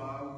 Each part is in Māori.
Amen.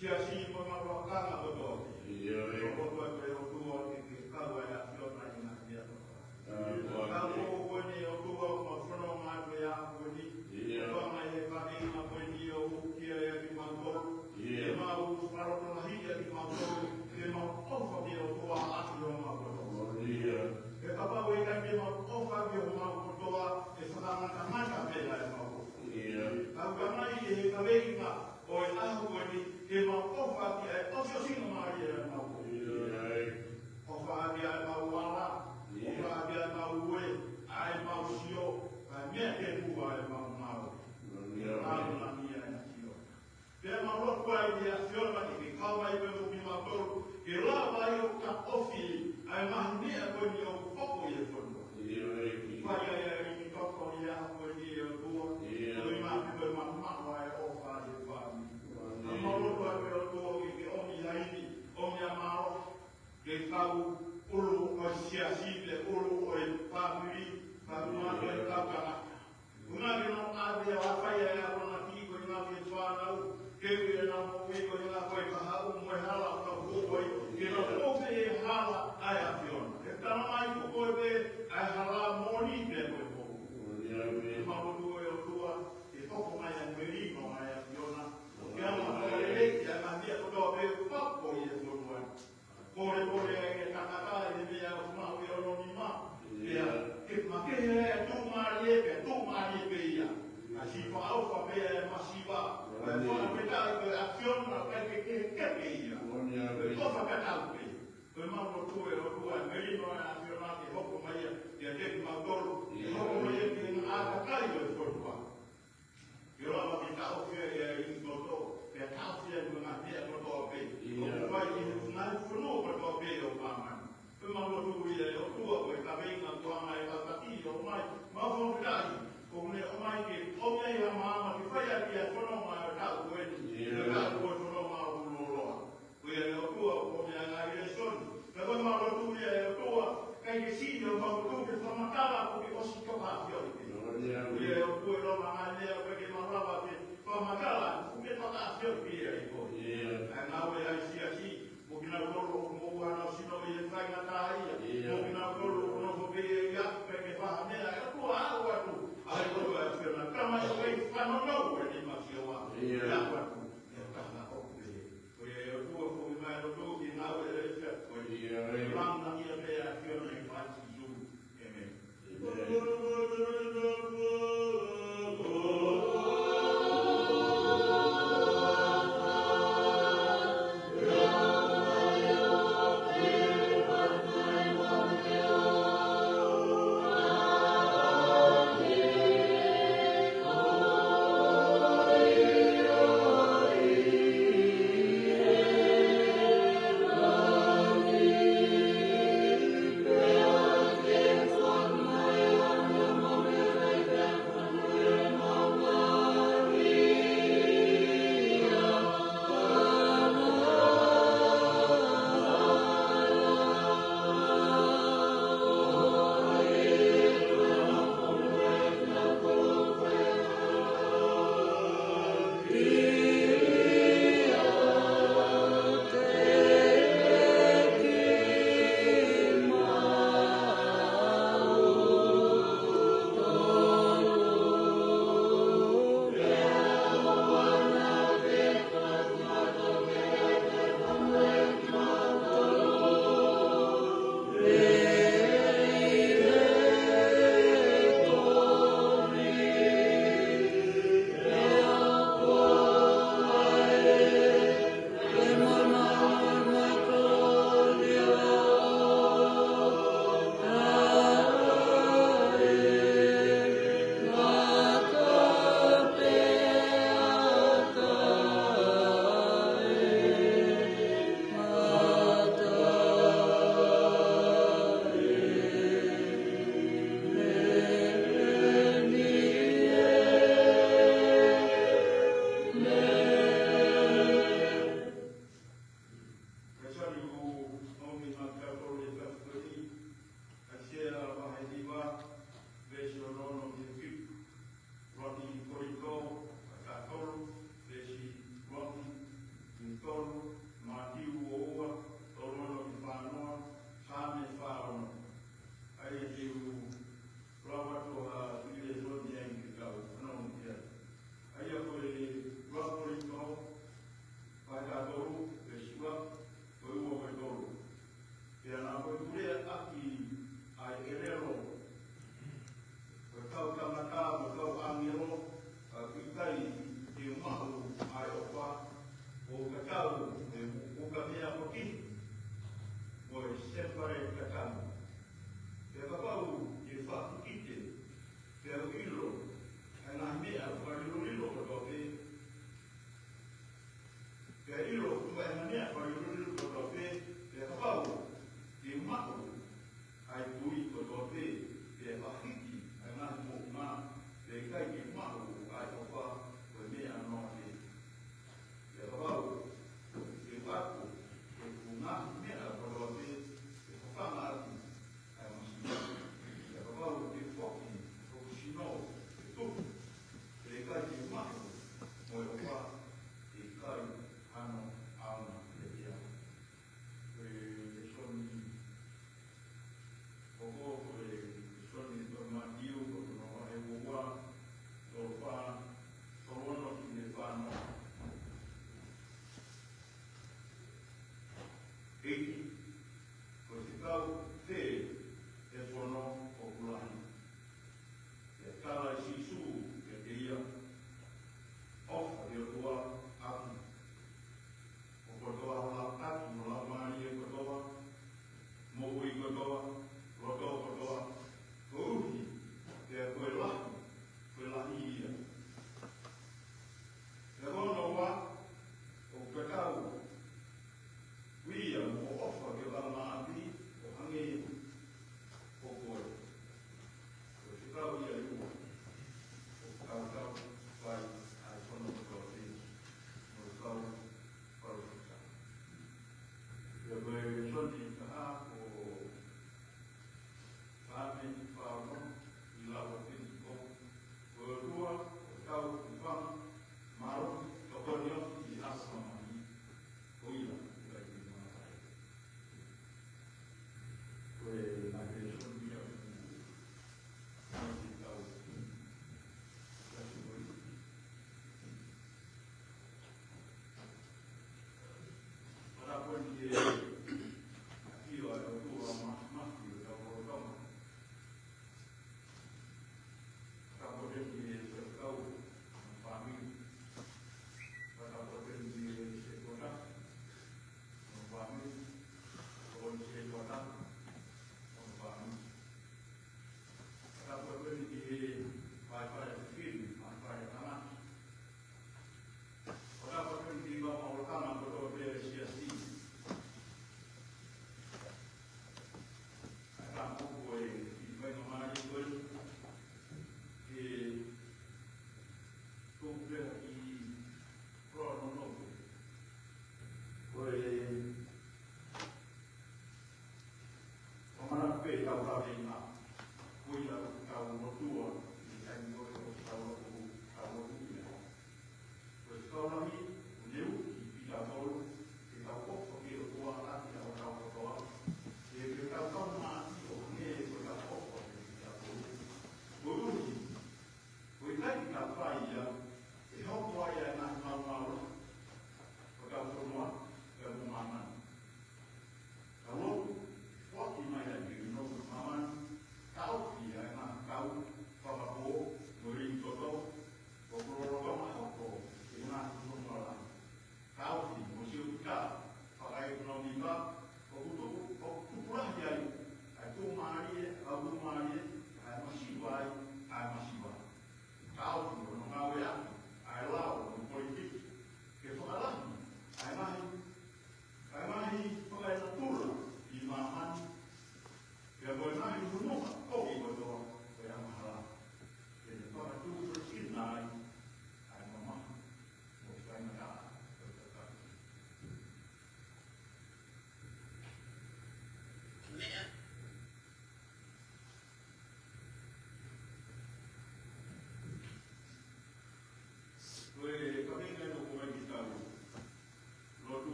sia si pemawakana betul. Iya. Betul betul itu kalau ada siapa yang nak dia. Kalau kau ni aku mau senang macam yang kau ni. Kau mai kami aku ni aku kia yang dimantul. Dia mau separuh lagi yang dimantul. Dia mau kau dia aku aku yang mau. Iya. Apa boleh kan dia mau kau dia mau betul. Sekarang macam bela yang mau. Iya. Kalau kami kami ingat. Oi aku ni dia mau ofa dia ojo sing Maria mau ofa dia mau wala ofa dia mau we ai mau sio dia ke buat mau na minha sio dia mau lo kwa dia sio na ki kau mai pe mo bima ko ke la vai o ka ofi ai ma ni ko ni o foco ye fondo vai ai ni ko ko ya ko ni o tu o ma pe ma vai ofa dia Amor para o teu que homem aí, homem amado, que cau ulu asiasible ulu oi family, family oi kapa. Una que não abre a faia é a ronati ko ina que fana, que ele não foi ko ina foi para o mohala no foi, que não houve hala ai a fiona. Então mais ko foi ai hala moni de ko. Mas o tua e pouco mais a merino ai a fiona. Kama lei ya mambia kutoa papo ile mwana pole pole ke takata ile ya usma uyo ni ma ya ke makere tu mali pe ya asifa au fa pe masiva kwa peta action na ke pe ya ko fa kata pe ko ma lo tu e lo tu a meri no nacional de hoko mai ya ke ma dor hoko mai ke na aka yo ko tu yo la vi ta o que in toto che cazzo una via toto pe o poi in un funo toto pe o mamma ma lo tu ile o tu o ta venga tua mai la tatino mai ma vo dai come ormai che o mia la mamma che fai a via sono ma ta o ta o sono ma un loro quelle o tu o mia la ile son però ma lo tu ile o tu che si io ma tu che fa matala perché o si tocca io o tu lo ma perché ma Pamakala, o que toca seu filho aí, pô. Na hora aí se assim, o que na colo como a se não me faz na taia, o que na colo não vou ver já porque faz nela, eu tô água tu. Aí eu vou na cama eu vou fazer não, ele mas eu já tu.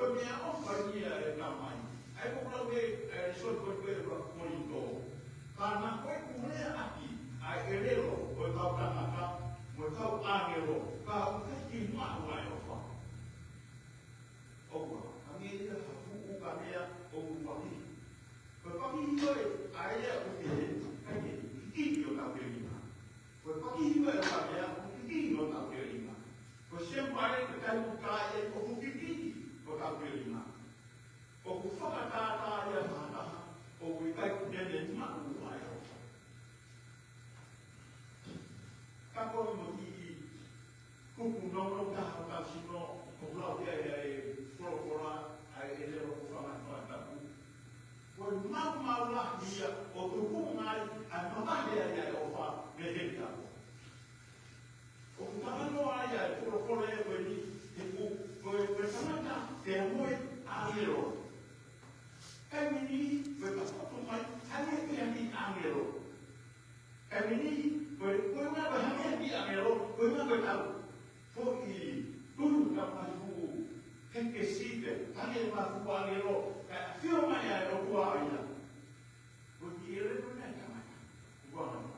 punya offer dia ramai. Aku kalau ke resort ke Monitor. Karena kau punya lagi, elero, kau tahu tak apa, kau tahu angelo, kau kaki mana offer. Oh, kami dia aku kami ya, pagi. Pagi itu ayah okey, kami ini yo tak terima. Pagi itu kami ya, ini yo tak terima. Kau siapa yang buka yang kau ini, kau tak terima. Kau fakta tak ya mana, kau ikai dia mana. Kako mesti kuku nong dah tak sino kulau dia pura-pura ele orang tahu. Kau maulah dia otuku ngai anak dia ofa bekerja. Kau tak mahu ayah pura-pura ini ibu bersama dia moi angelo. Kami ini betul mai hanya kami angelo. Kami ini Bagaimana bahagia dia melo, bagaimana tahu? Porque tudo que fazemos requisita, tanto mais o angelo, filma ya o kuaya. Porque ele não é mais, igual a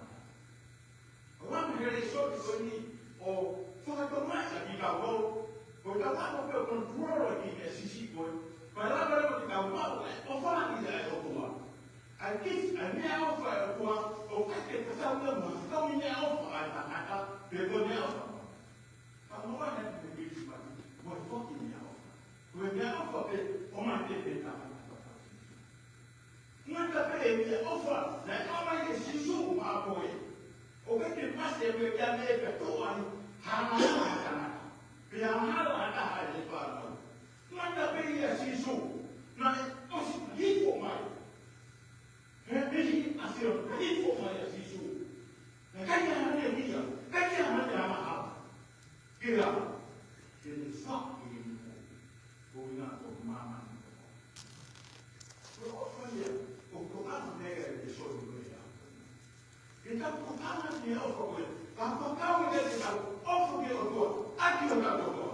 vamos realizar isso aí, o fato mais aqui da rua, porque lá no meu controle aqui nesse sítio, para lá para o cavalo, o fato é o kuaya. Aqui a minha alfa é kuaya. O que é que está dando? Está minha alfa, a pegou alfa. Mas não é que me diz, mas foi minha alfa. O minha alfa é uma tepeta. Muita vez minha alfa, na cama de Jesus, uma apoio. O que é que mais é que a minha pessoa, hamala, e hamala a de fala. Muita vez é Jesus, na rico mais. Beli asal rico mais Jesus. Kaya hanya dia, kaya hanya mahal. Kira, jadi sak ini, punya pemahaman. Kalau dia, pemahaman dia di sosial. Kita pemahaman dia apa? Apa kau dia tahu? Apa dia tahu? Aku tak tahu.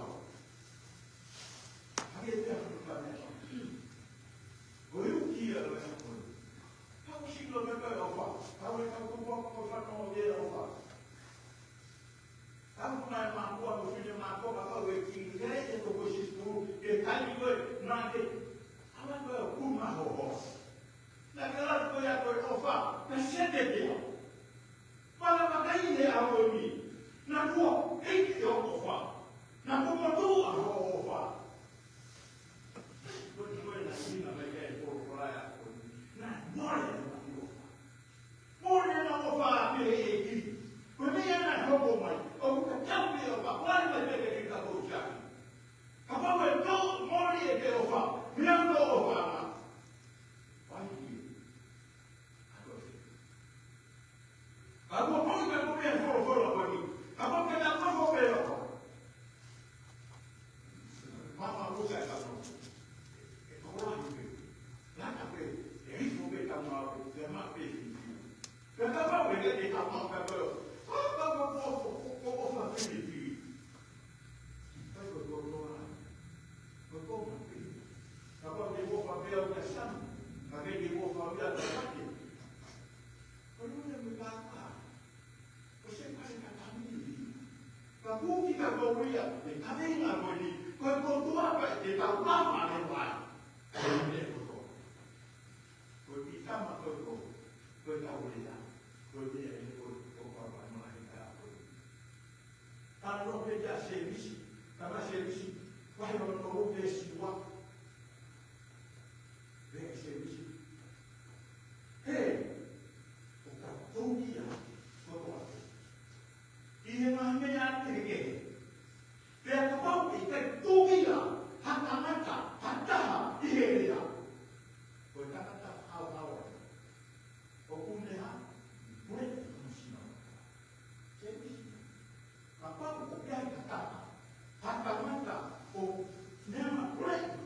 Hanya dia bertanya. Boleh dia lah. Kau sih lo berapa apa? Kau buat kau dia apa? Kau nak mampu atau sudah mampu kau weki dia itu posisi tu. Kali tu nanti, awak tu rumah ho. Nak kelar tu ya tu apa? Nasihat dia. Kalau makai dia awak ni, nak buat dia apa? Nak buat tu apa? Boleh nanti nak bagi pura-pura. Nah, boleh. Boleh nak apa ini? Boleh nak apa mai? Oh, kacau dia apa? Boleh macam kita berusaha. Apa betul? Boleh dia apa? Biar tu apa? Baik. Apa pun kita boleh follow apa ni? Apa kita apa boleh apa? Mama bukan apa? Orang ini, nak apa? Ini bukan kamu, kamu apa? Kenapa mereka tidak mahu apa kau pilih? Apa kau orang? Kau pilih. Apa dia buat dia kesan? Apa dia buat dia sakit? Kalau dia berkata, kau siapa yang kata ini? Kau kita kau lihat, kami ingat kau ini. Kau tu apa? Dia tahu apa yang buat. Kau kita mahu kau tahu dia. Dia ikut orang mereka. Kalau dia servis, karena servis, wahai orang dia siapa? Dia servis. Hei, kita tahu dia, kau dia namanya apa? Dia tahu kita tahu dia, hatta dia. Kau kata hal-hal, kau punya. Boleh manusia. Jadi, apa yang kata? Kata-kata, oh, nama boleh.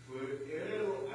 Fue el héroe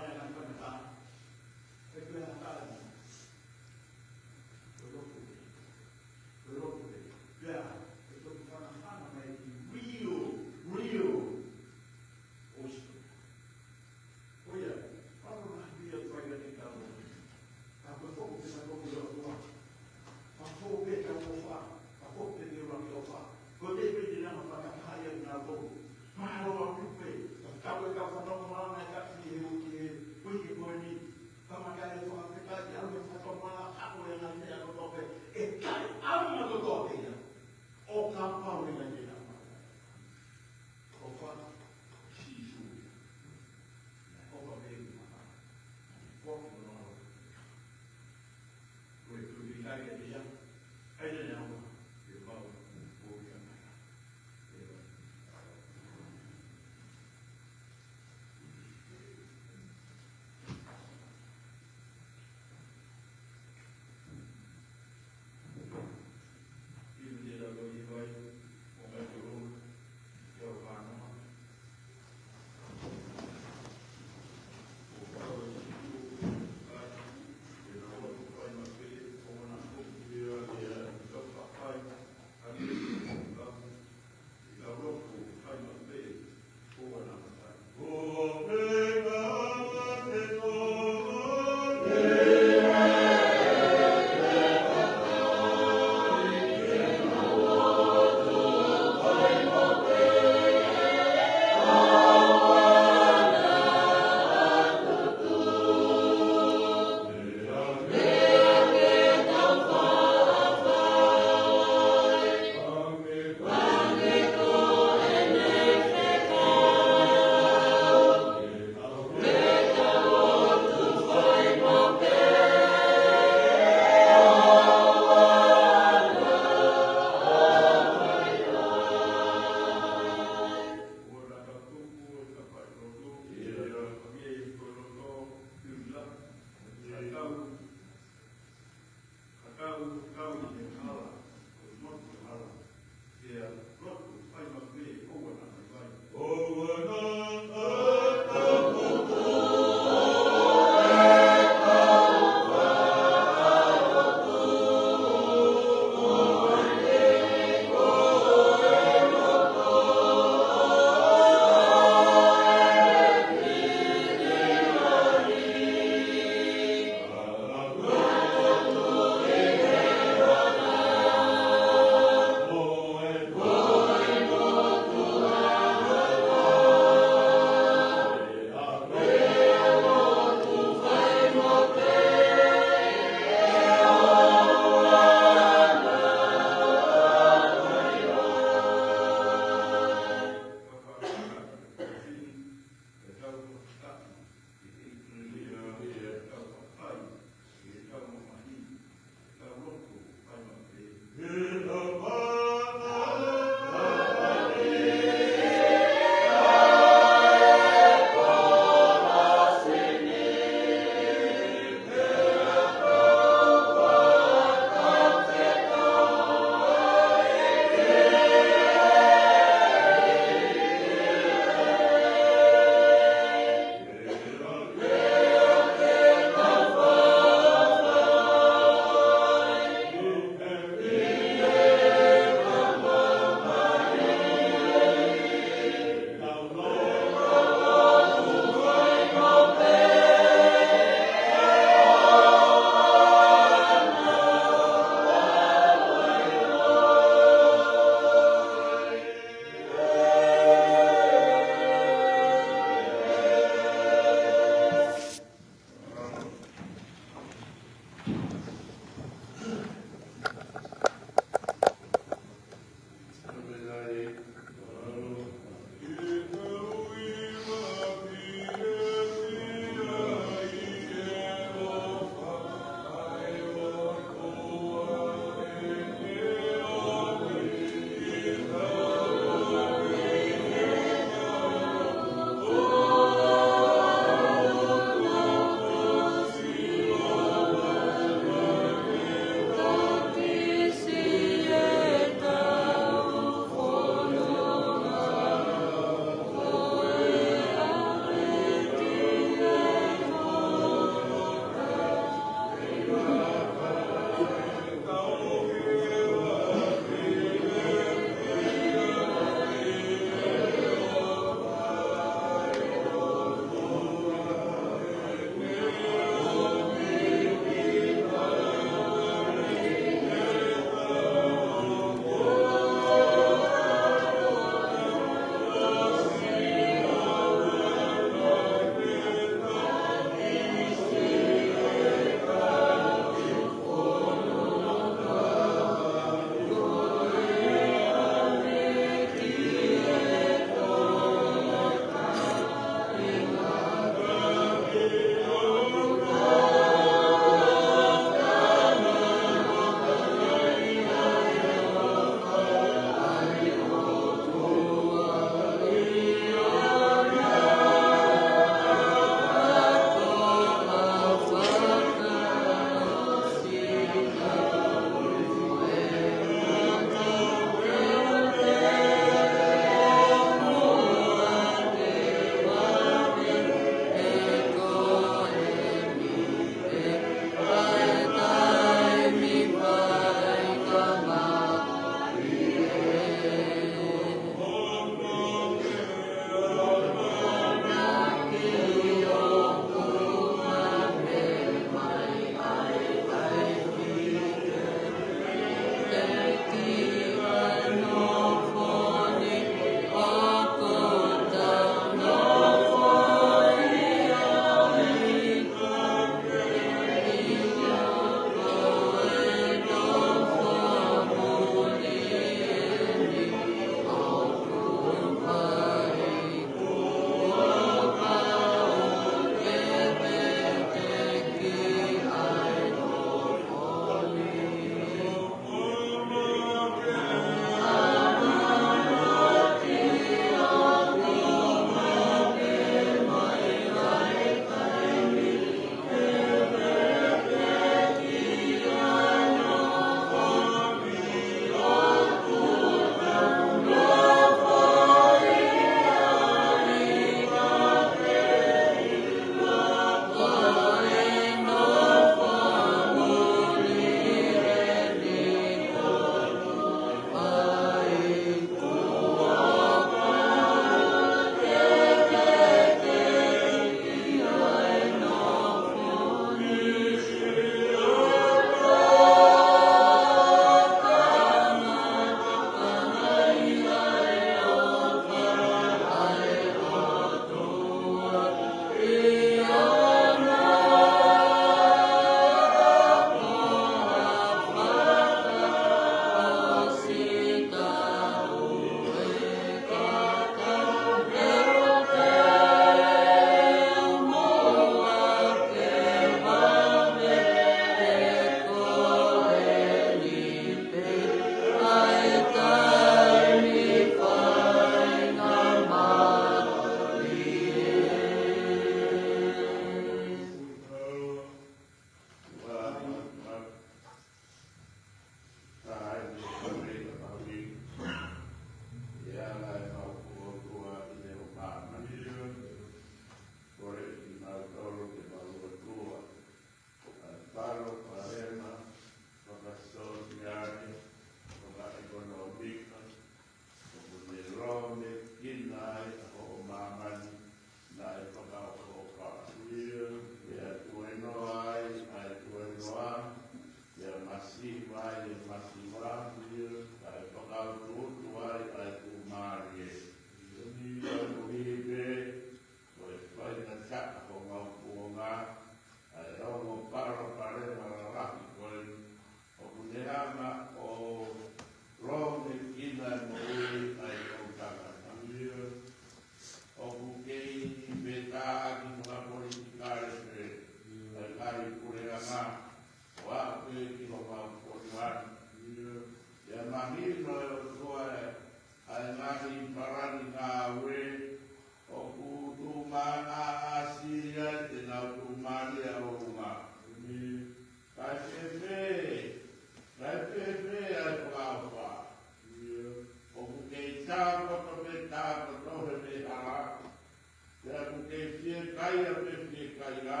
kai a pepe kai la.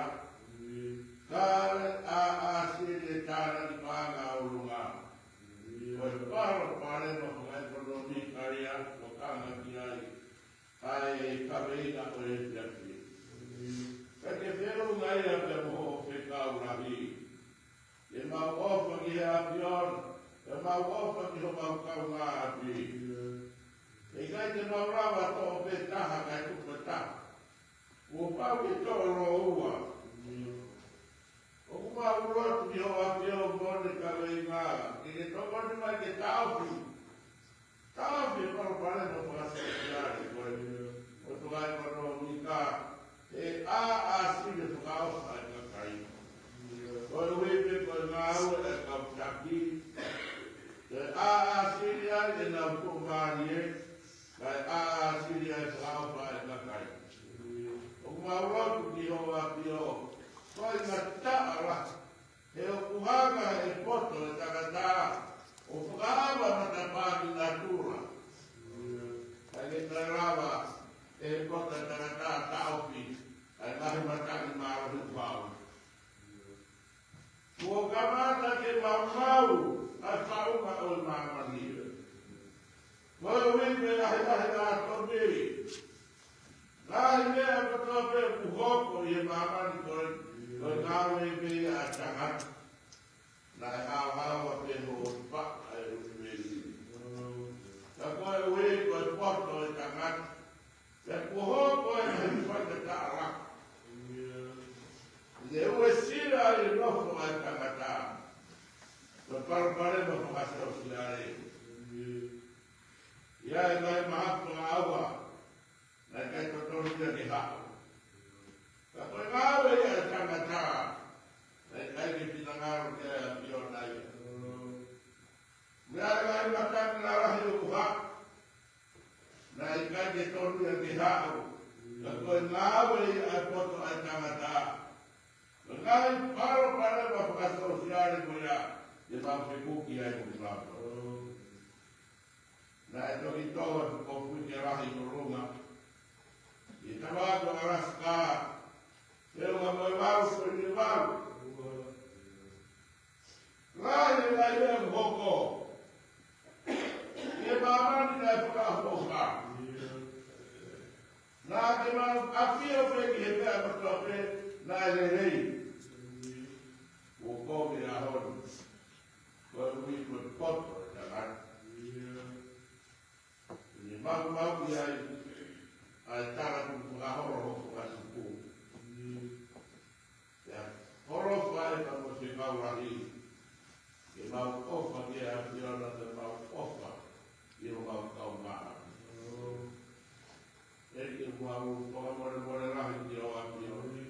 Kare a sile tara di panga o lunga. Koe pare no kai kono ni karia o kanga ki ai. Ai kaveina o e teapi. Kake pero ngai a te moho pe kaurahi. E mau ofa ki he apion. E mau ofa ki ho mau kaunga api. E kai te mau rawa to pe taha kai kupa taha. Ua pau ki to ro ua. O kuma urotu ki ho apio mone ka wei ngā. Ki ke to mone mai ke taupi. Taupi e paro pare no whakasa ki ari koe. O tukai kono mika. E a sile whakaosa e ka kai. Koe wepe koe ngā ua e ka ptaki. E a sile ari e nā kumari e. Kai a sile ai whakaosa e ka kai. O kumaurotu ki ho apio. Koe ngā taara. He o kuhanga e poto e takata. O whakaama matapaki ngā tūra. Kai ke tarawa e poto e takata taupi. Ai ngahi mataki maro hi pau. Kua kamata ke maumau. A whaunga o i māmanire. Koe wipe ahi ngā tōpiri. Nāi mea katoa pe kuhoko i e mamani koe ngāwe pe a tangat. Nāi hāwawa pe ho whaka e uwezi. Ka koe ue koe poto e tangat. Pe kuhoko e hei whaka tāra. I e ue sira i nofo e tangata. Koe parupare ma whakasau si are. Ia e ngai mahato ngā awa. Nai kai totoro kia ki hao. Ka koe ngāwe ia e tangata. Nai kai ki pinangaru kia e pio nai. Mea ngai matani na rahi o kuha. Nai kai ki tonu ia ki hao. Ka koe ngāwe ia e poto e tangata. Ka ngai paro pare ma whakasau siare ko ia. Ia mau whikuki ai ko klapa. Nai toki toa ko whiki rahi ko runga. I tawato araska, pero nga moe mau ko ni mau. Rai lai e mhoko. E mamani na e whakahoka. Nā te mau awhio pe ki he pēr matope, nā e rei. O kōmi a honu. Koe ui koe poto e takai. Ni mau ki ai. Ai tara ku ka horo hoko ka supu. Horo whae ka mo se kaurahi. Ke mau ofa ki a whiona te mau ofa. I o mau kaumara. E ki mau whakamore more rahi ki o a whioni.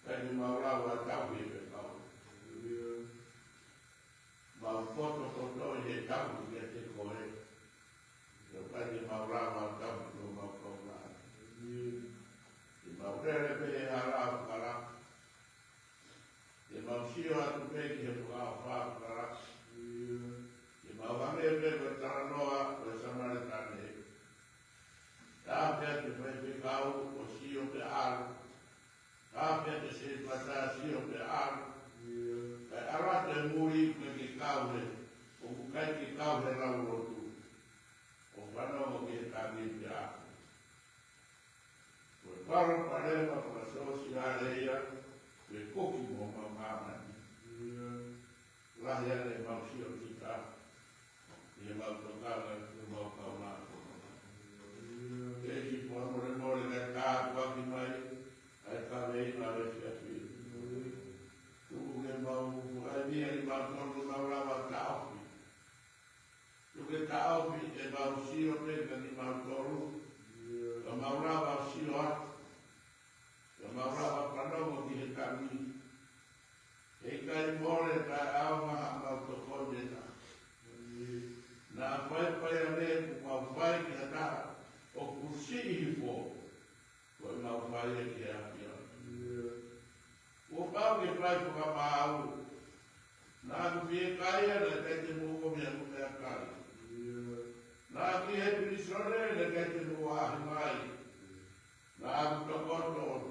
Kai ki mau rawa tau i pe kau. Mau poto koto i he tau i te koe. Kai ki mau rawa tau i mau rere pe e hara kara. E mau sio atu pe ki he pukao whāu kara. E mau hame pe pe taranoa o e samare tane. Tāpea te pe pe kau o sio pe aru. Tāpea te se pata sio pe aru. Kai arate muri pe ki kauhe. O kukai ki kauhe raurotu. O whanau ki he tangi pe aru. Paro parema para soci areia le koki mo mama la ya le mausio kita e mau tocala e mau kauna e ki por more le ka kwa ki mai ai ka vei na le fiafi tu le mau ai ni mau tono mau la tau tu ke tau e mausio pe ni mau toru la mau la sio Maurava whanau ki he kami. E kai more ka au maha mau to kondena. Nā whai a me ku mau whai ki a taha. O kusi i po. Ko i mau whai e ki a pia. O pau ki whai ku ka mau. Nā ku pia kai a le kai te mungo mea ku mea kai. Nā ki he pirisore le kai te mungo ahi mai. Nā ku ka koto o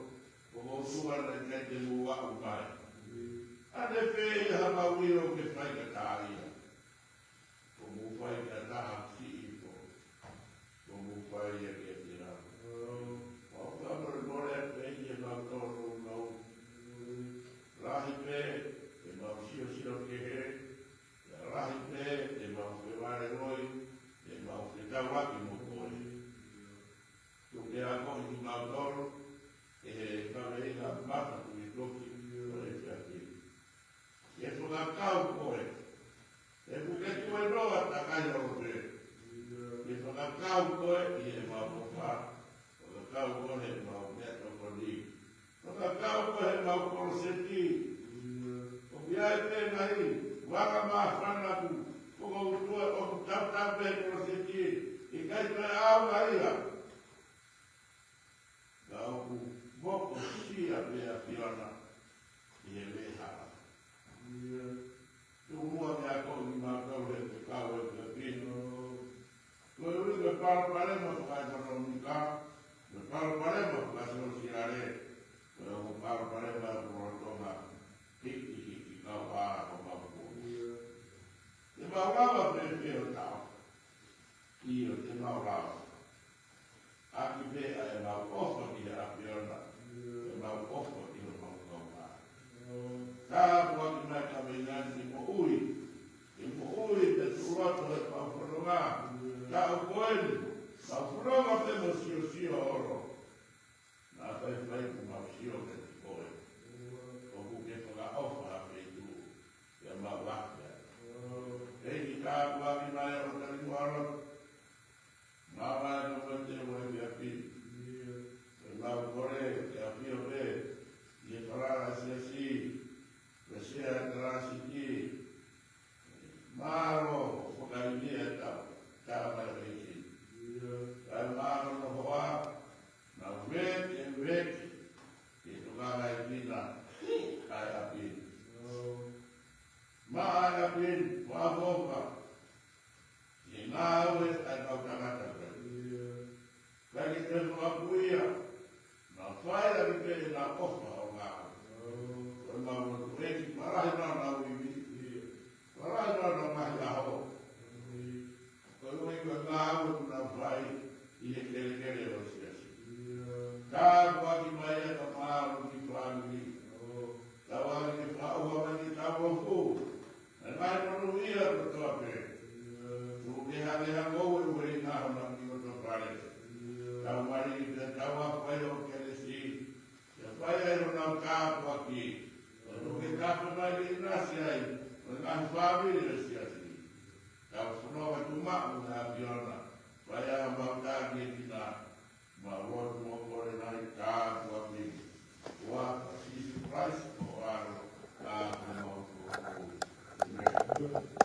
ku boko sia bea piona i e leha. Tu mua mea ko ni mākau he te kau e te pino. Ko e ui me paraparema whakai whanonika, me paraparema whakasio si are, ko e o paraparema e rotonga hiki kau pāra ko mapu. Te maurawa pe o tau, i o te maurawa. Aki pea e mau ofa ki a piona, e mau ofa ki o mau kaupā. Tā pua ki mai ka meinani i mo ui te turoto e pāwhanonga, ka o koeni, pāwhanonga pe mo sio oro. Nā whai ku mau sio ke te koe, o ku ke whaka ofa a peitu, e mau wakia. Eiki tā pua ki mai o tari waro, Mama no mate mo e api. E mau kore, e api o pe, i e parara si, e sea tarasi ki. Maro, whakaini e tau, tā mai reiki. Ai maro no hoa, na wek, e tukanga e pina, ai api. Ma ai api, ma hoka, i nāwe ai mau tangata. Kaki te whakuia, nā whaia ki te nā ofa o ngā. Koe mau no tueki, marahi nā nā uiwi, marahi nā nā mahi nā ho. Koe ui koe ngā ua nā whai, i e kere o siasi. Kā waki mai e ka māro ki whāngi, ka waki ki whaua mai ki ka wafu, e mai no ia ko toa pe. Tu ke hane hango e ui nā hana ki o toa pare. Tau mari i te taua whai o keresi, te whai e rona kāpua ki, e ruke kāpua mai i nasi ai, o ngā whāwiri e siasi. Tau whanua tu maku nā piona, whai a mautaki e tina, ma rotu mo kore nai kāpua ki, ua Jesus Christ o aro, kāpua mo kore.